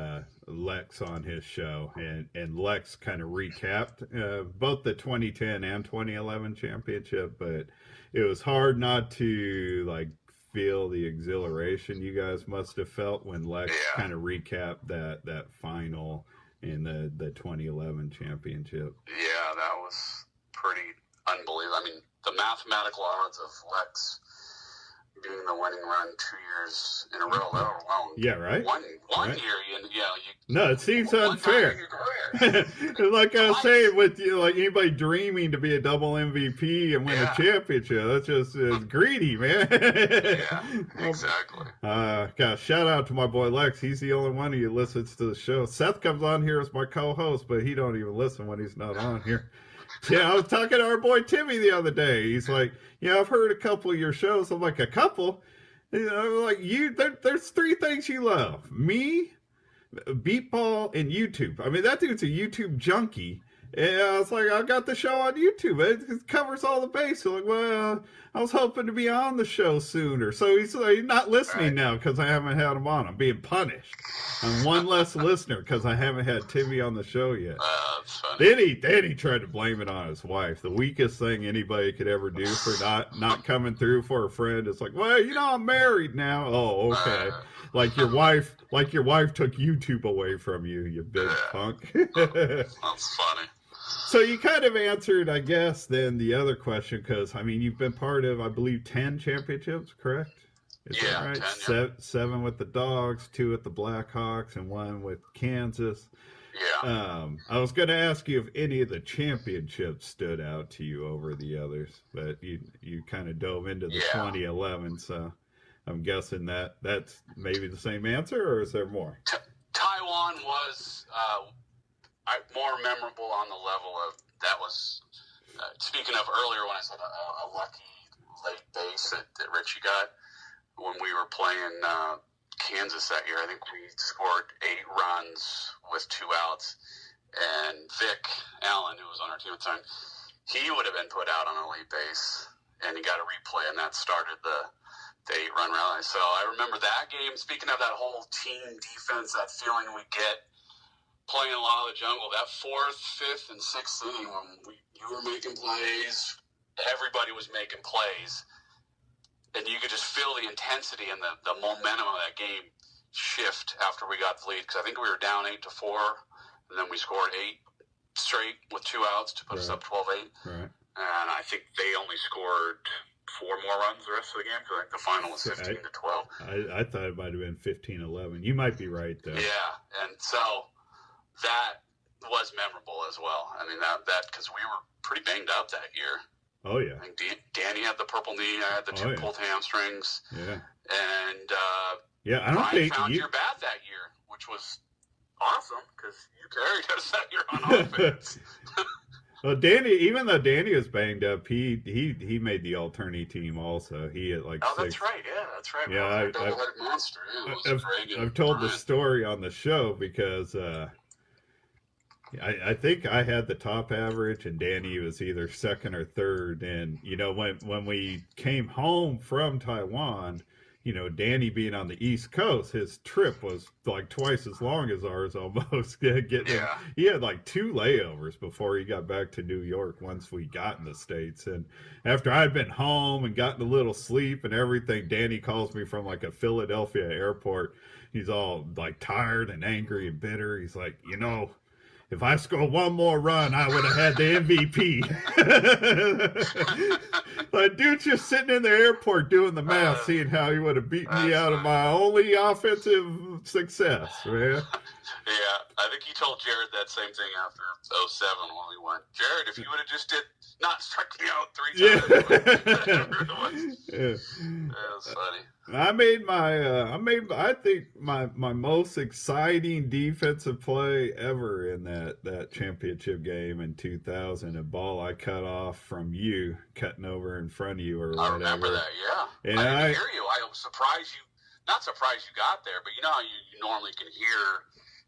Lex on his show, and Lex kind of recapped both the 2010 and 2011 championship, but it was hard not to like feel the exhilaration you guys must have felt when Lex kind of recapped that final in the 2011 championship. Yeah, that was pretty unbelievable. I mean, the mathematical odds of Lex being the winning run 2 years in a row, let alone right. One right. year, no, it seems unfair. Like I was saying, with like anybody dreaming to be a double MVP and win a championship, that's just greedy, man. Yeah, exactly. Gosh, shout out to my boy Lex. He's the only one who listens to the show. Seth comes on here as my co-host, but he don't even listen when he's not on here. Yeah, I was talking to our boy Timmy the other day. He's like, I've heard a couple of your shows. I'm like, a couple? Like, there's 3 things you love. Me, Beepball, and YouTube. I mean, that dude's a YouTube junkie. And I was like, I got the show on YouTube. It covers all the base. So like, well, I was hoping to be on the show sooner. So he's like, not listening now because I haven't had him on. I'm being punished. I'm one less listener because I haven't had Timmy on the show yet. That's funny. Then he tried to blame it on his wife. The weakest thing anybody could ever do for not coming through for a friend. It's like, well, I'm married now. Oh, okay. Like your wife took YouTube away from you, you big punk. That's funny. So you kind of answered, I guess, then the other question, because, I mean, you've been part of, I believe, 10 championships, correct? Is that right? 10, 7 with the Dogs, 2 with the Blackhawks, and 1 with Kansas. I was going to ask you if any of the championships stood out to you over the others, but you kind of dove into the 2011, so I'm guessing that's maybe the same answer, or is there more? Taiwan was more memorable on the level of that was. Speaking of earlier when I said a lucky late base that Richie got when we were playing Kansas that year, I think we scored 8 runs with 2 outs, and Vic Allen, who was on our team at the time, he would have been put out on a late base, and he got a replay, and that started the 8-run rally. So I remember that game. Speaking of that whole team defense, that feeling we get playing a lot of the jungle, that 4th, 5th, and 6th inning when you were making plays, everybody was making plays, and you could just feel the intensity and the momentum of that game shift after we got the lead, because I think we were down 8-4, and then we scored 8 straight with 2 outs to put us up 12-8. Right. And I think they only scored 4 more runs the rest of the game, because I think the final was 15-12. I thought it might have been 15-11. You might be right, though. Yeah, and so that was memorable as well. I mean, that because we were pretty banged up that year. Oh, yeah. I think Danny had the purple knee. I had the 2 pulled hamstrings. Yeah. And I don't think found your bat that year, which was awesome because you carried us that year on offense. Well, Danny, even though Danny was banged up, he made the alternate team also. He had like 6. That's right. Yeah, that's right. Yeah, double-headed monster. Yeah, I've told the story on the show because I think I had the top average and Danny was either 2nd or 3rd. And, when we came home from Taiwan, Danny being on the East Coast, his trip was like twice as long as ours almost. He had like 2 layovers before he got back to New York once we got in the States. And after I'd been home and gotten a little sleep and everything, Danny calls me from like a Philadelphia airport. He's all like tired and angry and bitter. He's like, if I scored 1 more run, I would have had the MVP. But dude's just sitting in the airport doing the math, seeing how he would have beaten me out of my only offensive success, man. Yeah, I think he told Jared that same thing after 07 when we went. Jared, if you would have just not struck me out 3 times. Yeah. That was funny. I think my most exciting defensive play ever in that championship game in 2000, a ball I cut off from you, cutting over in front of you or whatever. I remember that, yeah. And I didn't hear you. I was surprised not surprised you got there, but how you normally can hear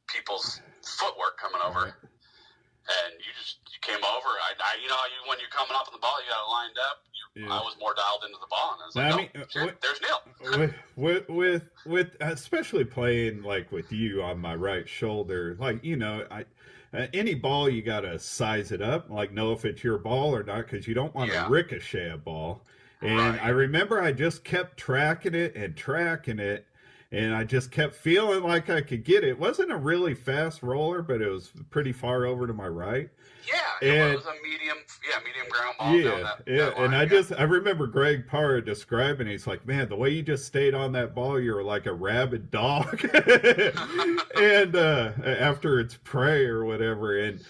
people's footwork coming over. Right. And you came over. When you're coming up on the ball, you got it lined up. I was more dialed into the ball, and I was like, there's Neil. with especially playing like with you on my right shoulder, like any ball you gotta size it up, like know if it's your ball or not, because you don't want to ricochet a ball. And I remember I just kept tracking it, and I just kept feeling like I could get it. It wasn't a really fast roller, but it was pretty far over to my right. Yeah, it was a medium ground ball down that line. And I remember Greg Parr describing, he's like, man, the way you just stayed on that ball, you were like a rabid dog. And after its prey or whatever. And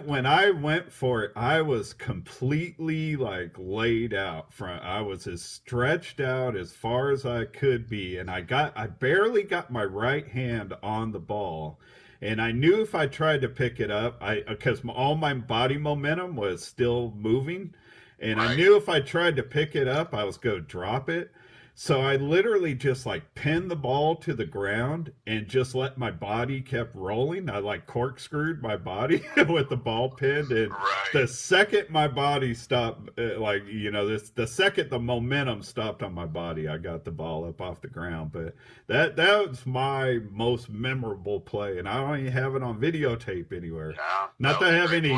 when I went for it, I was completely like laid out front. I was as stretched out as far as I could be. And I barely got my right hand on the ball. And I knew if I tried to pick it up, because all my body momentum was still moving. And I knew if I tried to pick it up, I was going to drop it. So I literally just like pinned the ball to the ground and just let my body kept rolling. I like corkscrewed my body with the ball pinned. And the second my body stopped, the second the momentum stopped on my body, I got the ball up off the ground. But that was my most memorable play. And I don't even have it on videotape anywhere. Not that I have any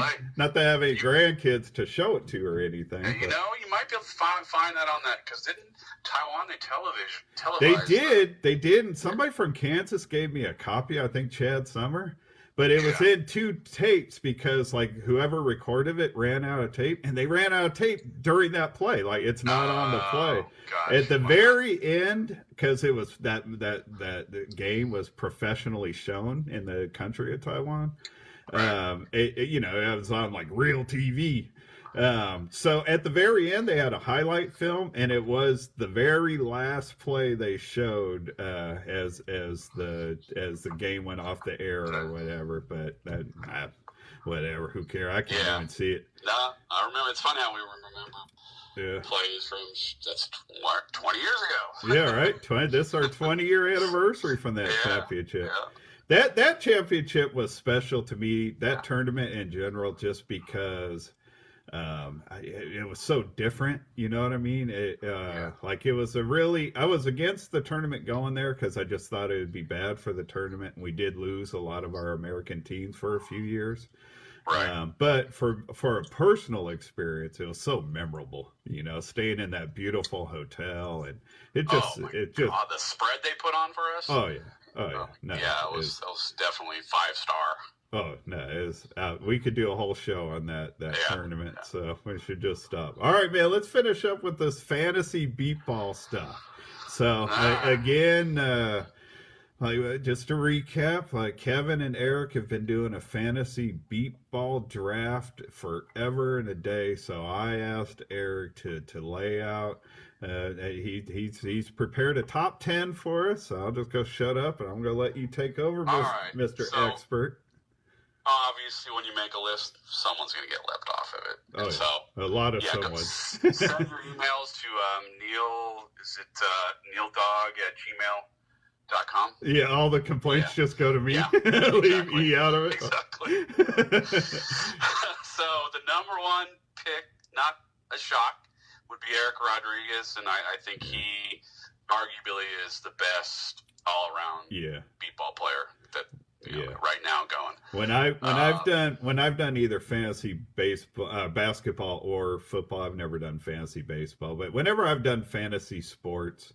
grandkids to show it to or anything. You might be able to find that on that, because didn't Taiwan televised? They did, and somebody from Kansas gave me a copy. I think Chad Summer, but it was in 2 tapes because like whoever recorded it ran out of tape, and they ran out of tape during that play. Like it's not on the play. Gosh, At the very end, because it was that game was professionally shown in the country of Taiwan. Right. It was on like real TV. So at the very end, they had a highlight film, and it was the very last play they showed as the game went off the air or whatever. But whatever, who cares? I can't even see it. No, I remember. It's funny how we remember plays from that's 20 years ago. Yeah, right. This is our 20-year anniversary from that championship. Yeah. That championship was special to me. That tournament in general, just because. It was so different, you know what I mean? Like it was I was against the tournament going there because I just thought it would be bad for the tournament, and we did lose a lot of our American teams for a few years. Right. But for a personal experience, it was so memorable, staying in that beautiful hotel, and it just God, the spread they put on for us. Oh yeah. No, it was definitely 5-star. Oh no, we could do a whole show on that tournament, so we should just stop. All right, man, let's finish up with this fantasy beepball stuff. So again, just to recap, Kevin and Eric have been doing a fantasy beepball draft forever and a day. So I asked Eric to lay out. He's prepared a top 10 for us. So I'll just go shut up, and I'm going to let you take over, Mr. Expert. Obviously, when you make a list, someone's going to get left off of it. So a lot of someone. Send your emails to Neil. Is it neildog@gmail.com? Yeah, all the complaints just go to me. Yeah, Leave E out of it. Exactly. So the number one pick, not a shock, would be Eric Rodriguez, and I think he arguably is the best all-around beepball player that. Right now going. When I've done either fantasy basketball or football, I've never done fantasy baseball, but whenever I've done fantasy sports,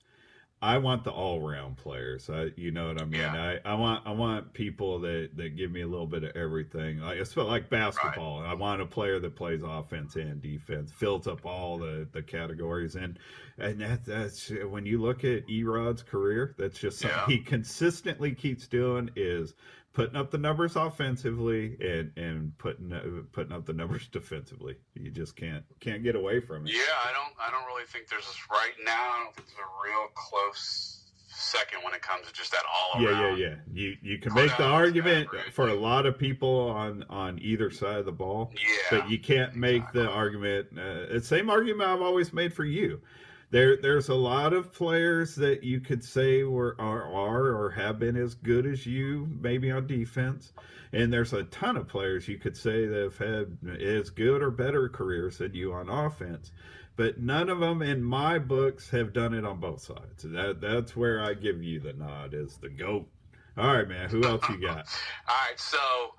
I want the all-round players. You know what I mean? Yeah. I want people that give me a little bit of everything. It's like basketball. Right. I want a player that plays offense and defense, fills up all the categories, and that's when you look at Erod's career, that's just something he consistently keeps doing is putting up the numbers offensively and putting up the numbers defensively. You just can't get away from it. Yeah, I don't really think there's right now. I don't think there's a real close second when it comes to just that all around. Yeah. You can make the argument for a lot of people on either side of the ball. Yeah, but you can't make the argument. The same argument I've always made for you. There's a lot of players that you could say are or have been as good as you, maybe on defense, and there's a ton of players you could say that have had as good or better careers than you on offense. But none of them in my books have done it on both sides. That's where I give you the nod as the GOAT. All right, man. Who else you got? All right, so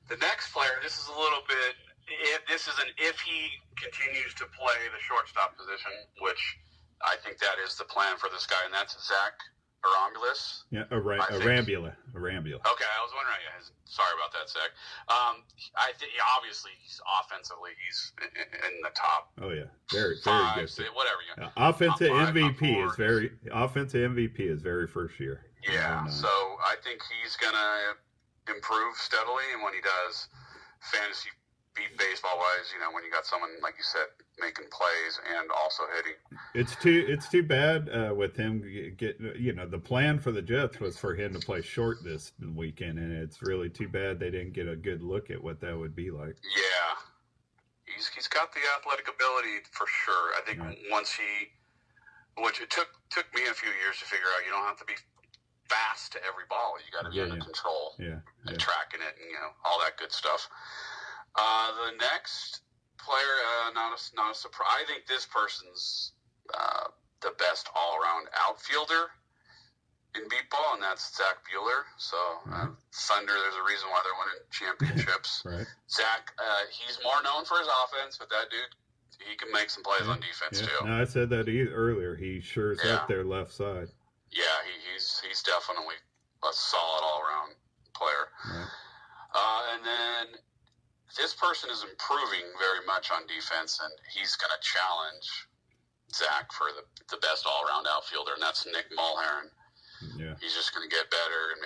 the next player, this is a little bit. If he continues to play the shortstop position, which I think that is the plan for this guy, and that's Zach Arambulus. Yeah, Arambula. Okay, I was wondering. Sorry about that, Zach. I think obviously offensively he's in the top. Oh yeah, very five, good. Whatever. Offensive MVP is very first year. Yeah, so I think he's gonna improve steadily, and when he does, fantasy beat baseball wise, when you got someone like you said making plays and also hitting. It's too bad with him the plan for the Jets was for him to play short this weekend, and it's really too bad they didn't get a good look at what that would be like. Yeah, he's got the athletic ability for sure. I think which it took me a few years to figure out. You don't have to be fast to every ball. You got to be under control and tracking it and all that good stuff. The next player, not a surprise. I think this person's the best all-around outfielder in beepball, and that's Zach Buehler. So Thunder, there's a reason why they're winning championships. Right. Zach, he's more known for his offense, but that dude, he can make some plays on defense too. No, I said that earlier. He sure is up there left side. Yeah, he's definitely a solid all-around player. Right. And then this person is improving very much on defense, and he's going to challenge Zach for the best all-around outfielder, and that's Nick Mulherrin. Yeah. He's just going to get better. And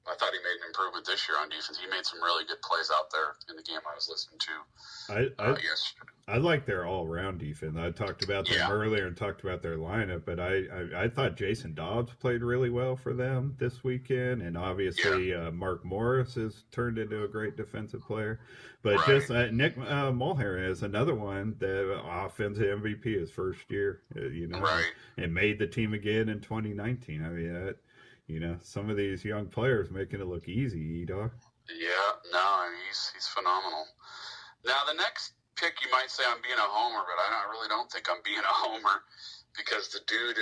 I thought he made an improvement this year on defense. He made some really good plays out there in the game I was listening to. Yes. I like their all-around defense. I talked about them earlier and talked about their lineup, but I thought Jason Dobbs played really well for them this weekend, and obviously Mark Morris has turned into a great defensive player. But just Nick Mulherrin is another one, the offensive MVP his first year, and made the team again in 2019. I mean, some of these young players making it look easy, dog. Yeah, no, he's phenomenal. Now, the next pick, you might say I'm being a homer, but I really don't think I'm being a homer because the dude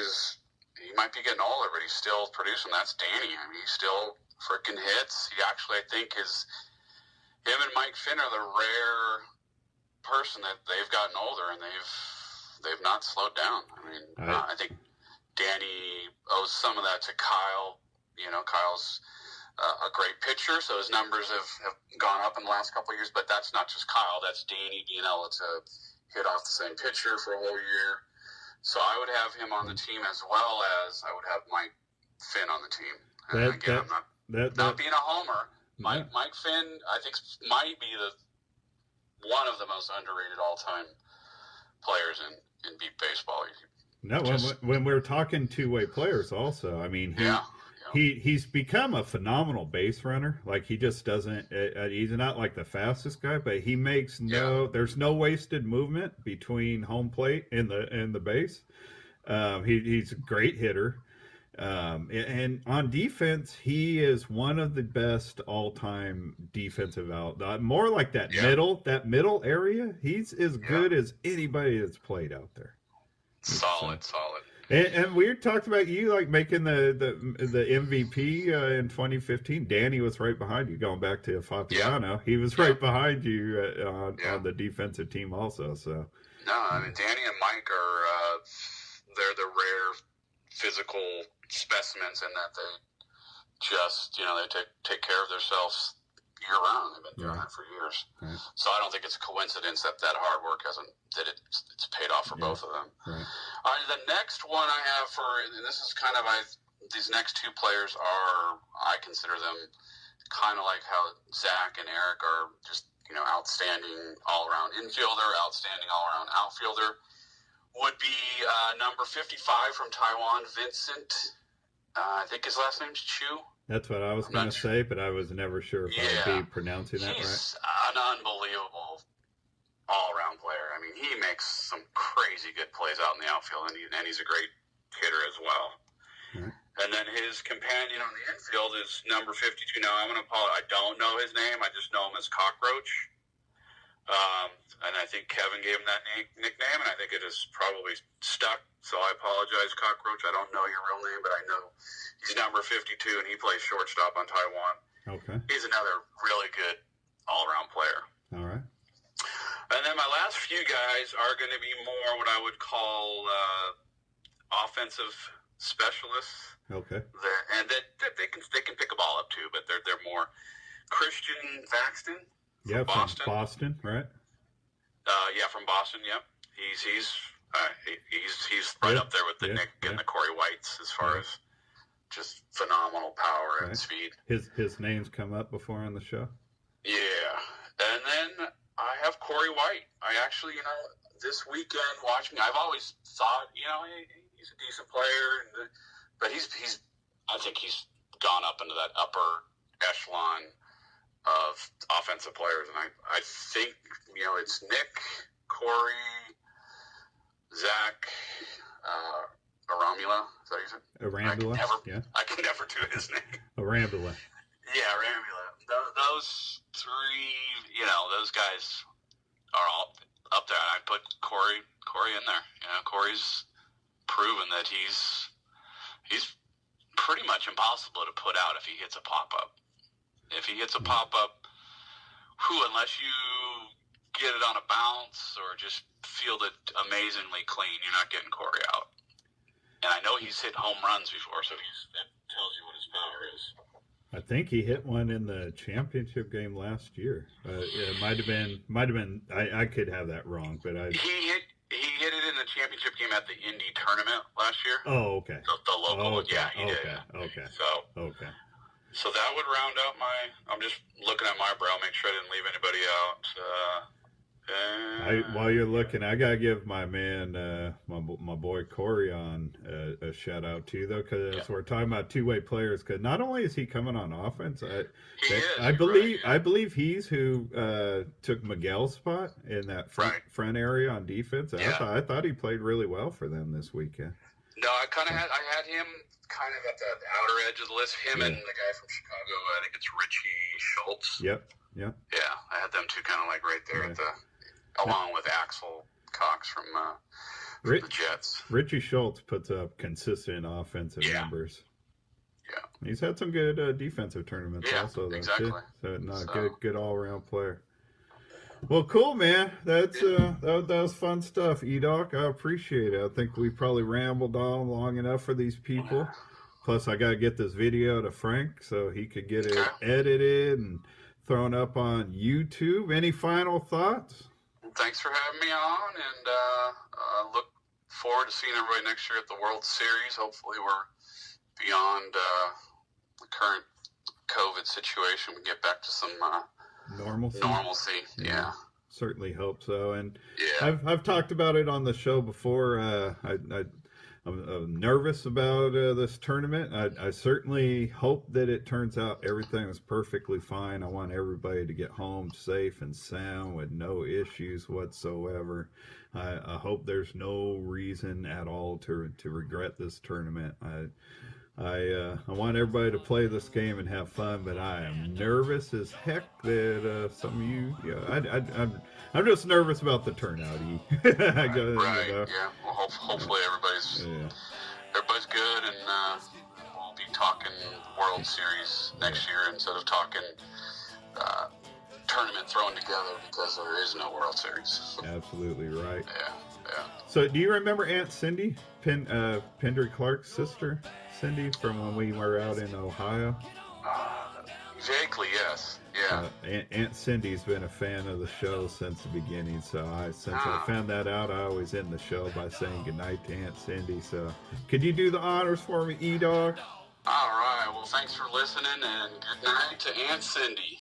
he might be getting older, but he's still producing. That's Danny. I mean, he still freaking hits. He actually, I think, him and Mike Finn are the rare person that they've gotten older and they've not slowed down. I mean, I think Danny owes some of that to Kyle. Kyle's a great pitcher, so his numbers have gone up in the last couple of years, but that's not just Kyle. That's Danny being able to hit off the same pitcher for a whole year. So I would have him on the team as well as I would have Mike Finn on the team. And again, I'm not being a homer. Mike Finn, I think, might be one of the most underrated all-time players in beat baseball. No, when we're talking two-way players also, I mean, he's become a phenomenal base runner. Like, he just doesn't, he's not like the fastest guy, but he makes there's no wasted movement between home plate and the base. He's a great hitter. And on defense, he is one of the best all-time defensive more like that middle area. He's as good as anybody that's played out there. Solid. And we talked about you like making the MVP in 2015. Danny was right behind you. Going back to Fatiano, he was right behind you on the defensive team also. So no, I mean Danny and Mike are they're the rare physical specimens in that they just they take care of themselves year round. They've been doing that for years. Right. So I don't think it's a coincidence that hard work it's paid off for both of them. Right. All right, the next one I have and this is kind of these next two players I consider them kind of like how Zach and Eric are just outstanding all around infielder, outstanding all around outfielder. Would be number 55 from Taiwan, Vincent. I think his last name's Chu. That's what I was going to say, but I was never sure if I would be pronouncing that right. He's an unbelievable all-around player. I mean, he makes some crazy good plays out in the outfield, and he's a great hitter as well. Right. And then his companion on the infield is number 52. Now, I'm going to apologize. I don't know his name. I just know him as Cockroach. And I think Kevin gave him that nickname, and I think it is probably stuck. So I apologize, Cockroach. I don't know your real name, but I know he's number 52, and he plays shortstop on Taiwan. Okay. He's another really good all-around player. All right. And then my last few guys are going to be more what I would call offensive specialists. Okay. And they can pick a ball up too, but they're more Christian Thaxton. Yeah, from Boston, right? From Boston. Yep. He's right up there with the Nick and the Corey Whites as far as just phenomenal power and speed. His name's come up before on the show. Yeah, and then I have Corey White. I actually, this weekend watching, I've always thought, he's a decent player, but I think he's gone up into that upper echelon of offensive players, and I think it's Nick, Corey, Zach, Aramula. Is that what you said? Arambula. I can never do his name. Arambula. Yeah, Arambula. Those three, those guys are all up there. And I put Corey in there. Corey's proven that he's pretty much impossible to put out if he hits a pop-up. If he hits a pop-up, unless you get it on a bounce or just field it amazingly clean, you're not getting Corey out. And I know he's hit home runs before, so that tells you what his power is. I think he hit one in the championship game last year. It might have been. I could have that wrong, but he hit it in the championship game at the Indy tournament last year. Oh, okay. The local, okay. yeah, he did. Okay. Okay. So that would round out my. I'm just looking at my brow, make sure I didn't leave anybody out. While you're looking, I gotta give my man, my boy Corey on a shout out too, though, because we're talking about two-way players. Because not only is he coming on offense, I believe he's who took Miguel's spot in that front area on defense. I thought he played really well for them this weekend. No, I had him kind of at the outer edge of the list. Him and the guy from Chicago, I think it's Richie Schultz. Yep. Yeah, I had them two kind of like right there at the. Along with Axel Cox from the Jets. Richie Schultz puts up consistent offensive numbers. Yeah. He's had some good defensive tournaments also, though. Exactly. So, good all-around player. Well, cool, man. That was fun stuff, E-Doc. I appreciate it. I think we probably rambled on long enough for these people. Plus, I got to get this video to Frank so he could get it edited and thrown up on YouTube. Any final thoughts? Thanks for having me on, and look forward to seeing everybody next year at the World Series. Hopefully we're beyond the current COVID situation. We get back to some normalcy. Yeah. Certainly hope so. And I've talked about it on the show before. I'm nervous about this tournament. I certainly hope that it turns out everything is perfectly fine. I want everybody to get home safe and sound with no issues whatsoever. I hope there's no reason at all to regret this tournament. I want everybody to play this game and have fun, but I am nervous as heck that some of you. I'm just nervous about the turnout. Right. Yeah. Well, hopefully everybody's good, and we'll be talking World Series next year instead of talking tournament thrown together, because there is no World Series. Absolutely right. Yeah. So, do you remember Aunt Cindy, Pendry Clark's sister, Cindy, from when we were out in Ohio? Vaguely, yes. Yeah. Aunt Cindy's been a fan of the show since the beginning, so I found that out, I always end the show by saying goodnight to Aunt Cindy. So, could you do the honors for me, E-Dog? All right. Well, thanks for listening, and good night to Aunt Cindy.